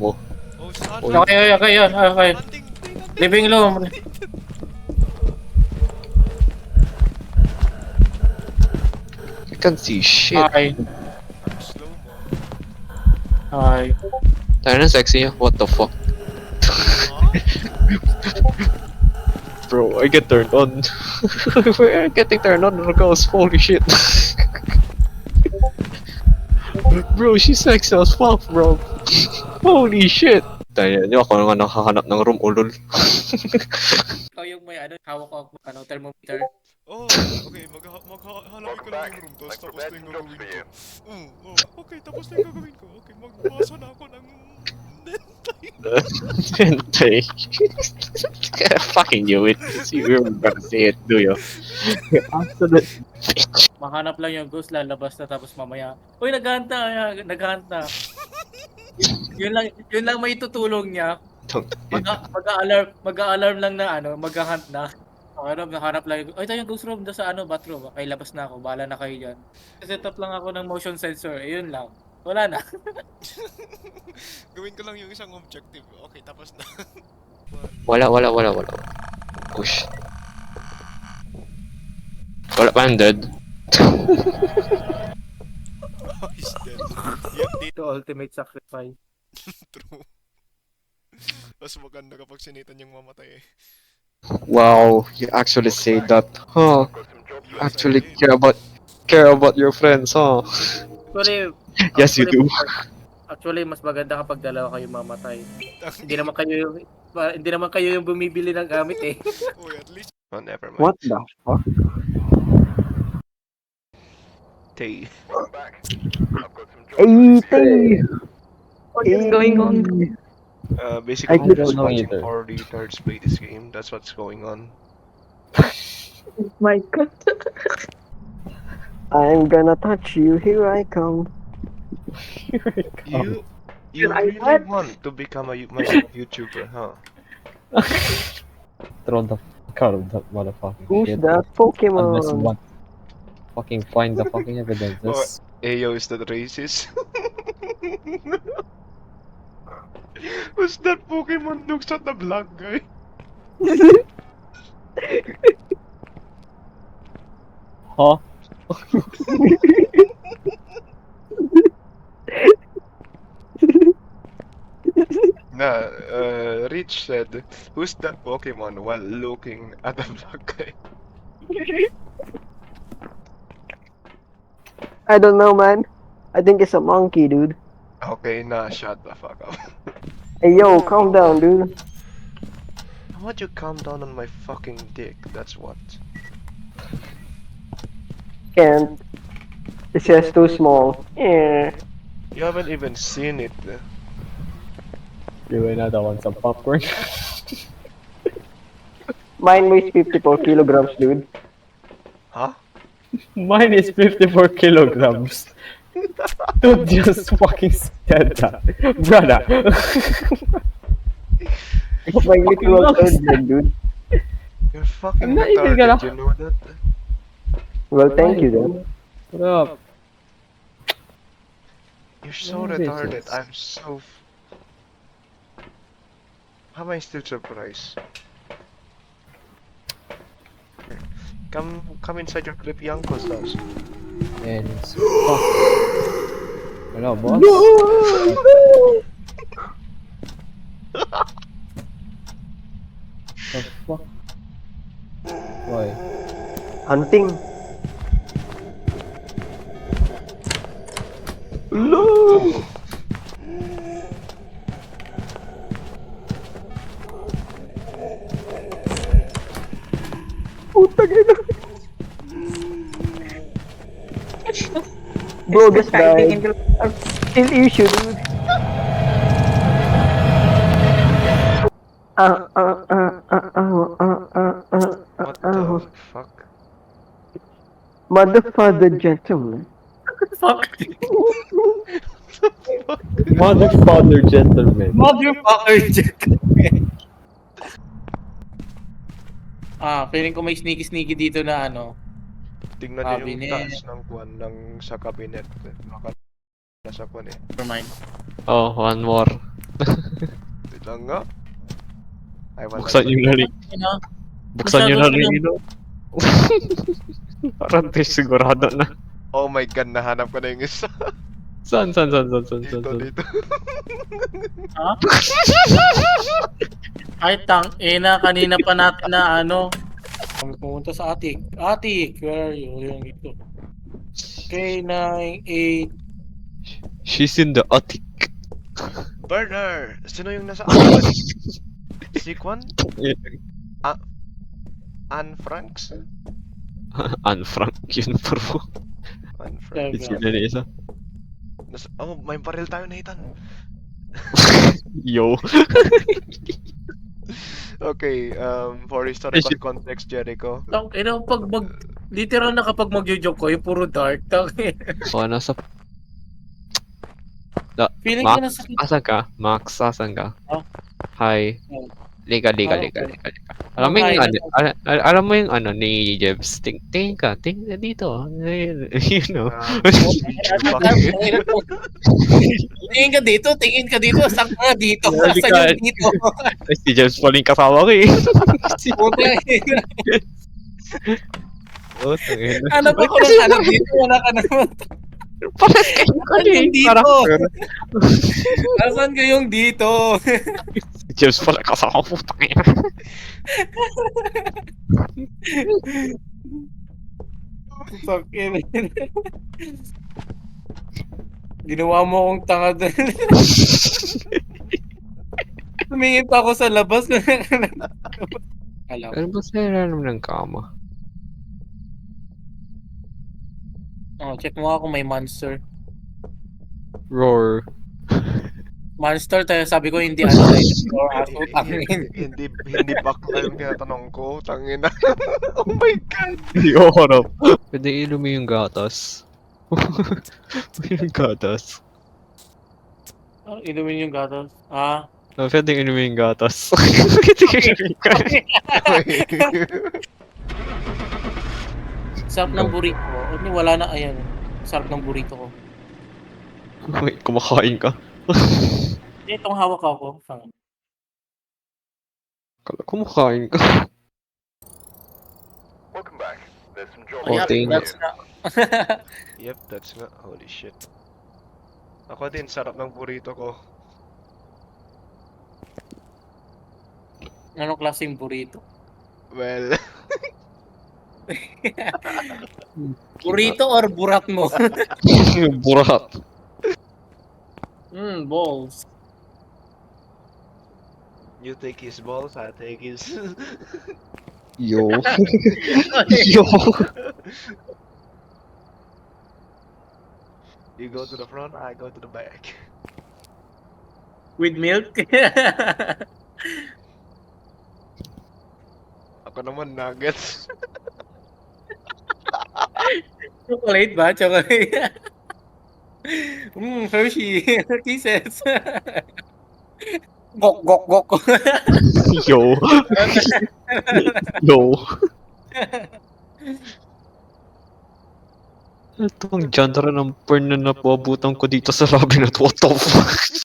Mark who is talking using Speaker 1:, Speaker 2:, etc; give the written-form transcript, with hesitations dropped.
Speaker 1: mo.
Speaker 2: Oh, saan?
Speaker 1: Uy.
Speaker 3: Okay, yun. Okay.
Speaker 2: Hunting!
Speaker 3: Living room.
Speaker 1: I can't see shit.
Speaker 3: Hi.
Speaker 2: Slow mo.
Speaker 3: Hi.
Speaker 1: Tayo na sexy. What the fuck?
Speaker 2: Huh?
Speaker 1: Bro, I get turned on. We're getting turned on, girls. Holy shit. Bro, she's sexy as fuck, bro. Holy shit. Tayo nyo, ako nga nakahanap ng room, ulol.
Speaker 3: Ikaw yung may hawak ko thermometer.
Speaker 2: Oh, okay. Maghahanapin ko lang yung room to, tapos na yung gagawin ko. Okay, tapos na yung gagawin ko. Okay, magbasa na ako ng...
Speaker 1: Hentai. I fucking knew it. You were gonna say it, do you? Absolute bitch.
Speaker 3: Mahanap lang yung ghost, lalabas na tapos mamaya. Uy, naghahanta. Yun lang may tutulong niya. Mag-a-alarm lang na maghahunt na. Nahanap lang yung, ay, tayo yung ghost room doon sa bathroom. Okay, labas na ako. Bahala na kayo dyan. Set up lang ako ng motion sensor. Ayun lang. Wala na.
Speaker 2: Gawin ko lang yung isang objective. Okay, tapos na.
Speaker 1: Wala. Push. Wala pa ang dead.
Speaker 2: Oh, he's dead. Yep, dito.
Speaker 3: Ito ultimate sacrifice.
Speaker 2: True. Mas maganda kapag sinitan yung mamatay eh.
Speaker 1: Wow, you actually say that, huh?
Speaker 2: You
Speaker 1: Actually
Speaker 2: did.
Speaker 1: care about your friends, huh?
Speaker 3: Actually,
Speaker 1: Yes, you do.
Speaker 3: Actually, mas maganda kapag dalawa kayo mamatay. Hindi naman kayo yung bumibili ng gamit eh.
Speaker 2: Uy, at least...
Speaker 4: Oh, never mind.
Speaker 1: What the fuck?
Speaker 4: Tay.
Speaker 1: Hey!
Speaker 5: What is going on?
Speaker 4: Basically,
Speaker 1: I
Speaker 4: I'm
Speaker 1: don't
Speaker 4: just
Speaker 1: know
Speaker 4: watching
Speaker 1: either.
Speaker 4: 4 retards play this game. That's what's going on.
Speaker 5: My God.
Speaker 6: I'm gonna touch you, here I come.
Speaker 4: You
Speaker 5: I
Speaker 4: really
Speaker 5: what?
Speaker 4: want to become a my YouTuber, huh?
Speaker 1: Throw the fuck out of that motherfucking
Speaker 6: Who's
Speaker 1: shit.
Speaker 6: that
Speaker 1: Unless you
Speaker 6: Pokemon?
Speaker 1: want fucking find the fucking evidences.
Speaker 4: Ayo, is that racist? Who's that Pokemon looks at the black guy?
Speaker 1: Huh?
Speaker 4: Nah, Rich said, who's that Pokemon while looking at the black guy?
Speaker 6: I don't know, man. I think it's a monkey, dude.
Speaker 4: Okay, nah, shut the fuck up.
Speaker 6: Hey, yo, calm down, dude.
Speaker 4: How would you calm down on my fucking dick? That's what.
Speaker 6: Can't. It's just too small. Yeah.
Speaker 4: You haven't even seen it.
Speaker 1: You another one some popcorn.
Speaker 6: Mine weighs 54 kilograms, dude.
Speaker 4: Huh?
Speaker 1: Mine is 54 kilograms. Dude just fucking said that. Brother.
Speaker 6: My literal third leg, dude.
Speaker 4: You're fucking
Speaker 1: I'm not even
Speaker 4: retarded,
Speaker 1: gonna-
Speaker 4: you know that?
Speaker 6: Well, thank you, then.
Speaker 1: What up?
Speaker 4: You're so
Speaker 1: What
Speaker 4: retarded,
Speaker 1: bitches?
Speaker 4: I'm so... How am I still surprised? Come inside your creepy uncle's house.
Speaker 1: And it's fuck. Hello, boss? The fuck? Why?
Speaker 6: Hunting. Bro, just died. Still issue, dude.
Speaker 4: What the fuck?
Speaker 6: Motherfucker, gentleman.
Speaker 3: Fuck.
Speaker 1: Motherfucker, gentleman.
Speaker 3: Motherfucker. Feeling ko may sneaky dito na
Speaker 4: Tingnan niyo yung
Speaker 3: Cabinet.
Speaker 4: taas ng kwan ng sa cabinet. Baka nasa kwan eh.
Speaker 3: Never mind.
Speaker 1: Oh, one more.
Speaker 4: Wait lang nga.
Speaker 1: Buksan yung lali.
Speaker 3: Ina,
Speaker 1: Buksan yung
Speaker 3: Masyado
Speaker 1: lali. Parang sigurado na.
Speaker 4: Oh my god, nahanap ko na yung isa.
Speaker 1: Saan?
Speaker 4: Dito.
Speaker 3: Ay, ina, kanina pa natin na ano. Pumunta sa attic. Attic, where are you? Yung ito. K98.
Speaker 1: She's in the attic.
Speaker 4: Burner! Sino yung nasa attic? Si Kwan? Anne Franks?
Speaker 1: Anne Frank yun, bro.
Speaker 4: Anne Franks.
Speaker 1: Sino na isa?
Speaker 4: Oh, may baril tayo, Nathan.
Speaker 1: Yo.
Speaker 4: Okay, for historical context, Jericho.
Speaker 3: Ina, literal na kapag mag-joke ko, yung puro dark.
Speaker 1: Oh, nasa...
Speaker 3: Feeling
Speaker 1: Max,
Speaker 3: ko nasa...
Speaker 1: asan ka? Max, asan ka?
Speaker 3: Oh.
Speaker 1: Hi.
Speaker 3: Oh.
Speaker 1: Liga.
Speaker 3: Okay.
Speaker 1: Alam mo yung
Speaker 3: Hi,
Speaker 1: ano, alam mo yung ano ni Jebs, tingin ka dito, you know.
Speaker 3: Tingin ka dito, saan ka dito?
Speaker 1: Hindi
Speaker 3: Saan
Speaker 1: ka-
Speaker 3: yung dito?
Speaker 1: Ay, si Jebs pala yung kasama ko eh.
Speaker 3: Puta,
Speaker 1: Oh, tangina.
Speaker 3: hanap ako ng ano dito, wala ka naman.
Speaker 1: Pares kayo
Speaker 3: Saan yung dito?
Speaker 1: character.
Speaker 3: Nasaan kayong dito?
Speaker 1: Si Jebs pala kasama ko, tangina.
Speaker 3: Fucking. Ginawa mo akong tanga doon. Tumingin pa ako sa labas. Alam.
Speaker 1: Ano ba sa ilalim ng kama?
Speaker 3: Oh, check mo ako may monster.
Speaker 1: Roar.
Speaker 3: Monster tayo, sabi ko hindi ano or aso tangin.
Speaker 4: Hindi bakla yung tinatanong ko, tangina. Oh my god.
Speaker 1: Yo, harap. Pwede inumin yung gatas. Yung gatas.
Speaker 3: Inumin yung gatas.
Speaker 1: Pwede inumin yung gatas. Pwede inumin yung gatas.
Speaker 3: Sarap ng burrito ko. Hindi, wala na, ayan. Sarap ng burrito ko.
Speaker 1: Wait, kumakain ka.
Speaker 3: Itong hawak ako.
Speaker 1: Kala kumakain ka. Oh,
Speaker 3: Ayan,
Speaker 1: thank
Speaker 3: that's na.
Speaker 4: Yep, that's nga. Holy shit. Ako din, sarap ng burrito ko.
Speaker 3: Anong klaseng burrito?
Speaker 4: Well,
Speaker 3: Burrito or burat mo?
Speaker 1: Burat.
Speaker 3: Balls.
Speaker 4: you take his balls, I take his...
Speaker 1: Yo. Yo.
Speaker 4: You go to the front, I go to the back.
Speaker 3: With milk?
Speaker 4: Ako naman, nuggets.
Speaker 3: Chocolate ba? Chocolate. Hershey. Kisses. Gok, gok, gok.
Speaker 1: Yo. Yo. Ito ang genre ng porn na napabutan ko dito sa labi na to. What the fuck?